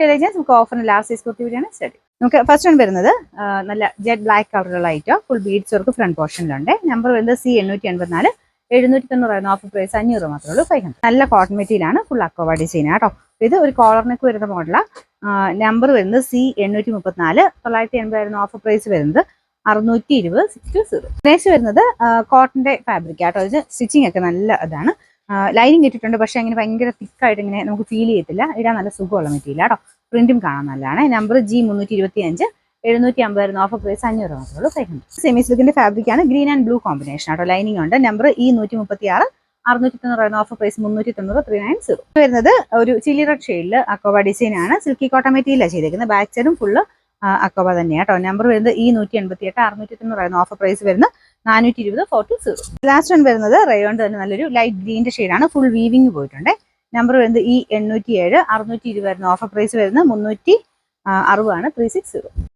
നമുക്ക് ഓഫറിന് last size kurti കൂടിയാണ് start. നമുക്ക് ഫസ്റ്റ് വൺ വരുന്നത് നല്ല ജെറ്റ് ബ്ലാക്ക് കളറുള്ള item full beads work front പോർഷനിലുണ്ട്. നമ്പർ വരുന്നത് C884, 790 ഓഫർ പ്രൈസ് 500 മാത്രമേ ഉള്ളൂ. 500. നല്ല കോട്ടൺ മെറ്റീരിയൽ ആണ്, ഫുൾ അക്കോബ ഡിസൈൻ കേട്ടോ. ഇത് ഒരു കോളറിനൊക്കെ വരുന്ന മോഡലാണ്. നമ്പർ വരുന്നത് C834, 980 ഓഫർ പ്രൈസ് വരുന്നത് 620, 620. നെക്സ്റ്റ് വരുന്നത് കോട്ടന്റെ ഫാബ്രിക് ആട്ടോ. ഇത് സ്റ്റിച്ചിങ് ഒക്കെ നല്ല ഇതാണ്. ലൈനിങ് ഇട്ടിട്ടുണ്ട്, പക്ഷെ അങ്ങനെ ഭയങ്കര തിക്കായിട്ട് ഇങ്ങനെ നമുക്ക് ഫീൽ ചെയ്യത്തില്ല. ഇടാൻ നല്ല സുഖമുള്ള മെറ്റീരിയൽ കേട്ടോ. പ്രിന്റും കാണാൻ നല്ലതാണ്. നമ്പർ G325, 750 ഓഫർ പ്രൈസ് 500 മാത്രമേ ഉള്ളൂ. 500. സെമി സിൽക്കിന്റെ ഫാബ്രിക് ആണ്, ഗ്രീൻ ആൻഡ് ബ്ലൂ കോമ്പിനേഷൻ ആട്ടോ. ലൈനിങ് ഉണ്ട്. Number E136, 690 offer price 390, 390. വരുന്നത് ഒരു ചില്ലി റെഡ് ഷെയ്ഡിൽ അക്കോബ ഡിസൈൻ ആണ്. സിൽക്കി കോട്ടൺ മെറ്റീരിയലാണ് ചെയ്തേക്കുന്നത്. ബാക്ക് സൈഡും ഫുള്ള് അക്കോബ തന്നെയാണ് കേട്ടോ. നമ്പർ വരുന്നത് E188, 690 ഓഫർ പ്രൈസ് വരുന്നത് 420, 420. ലാസ്റ്റ് വൺ വരുന്നത് റയോൺ തന്നെ നല്ലൊരു ലൈറ്റ് ഗ്രീൻ്റെ ഷെയ്ഡാണ്. ഫുൾ വീവിങ് പോയിട്ടുണ്ട്. നമ്പർ വരുന്നത് E807, 620 ഓഫർ പ്രൈസ് വരുന്നത് 360, 360.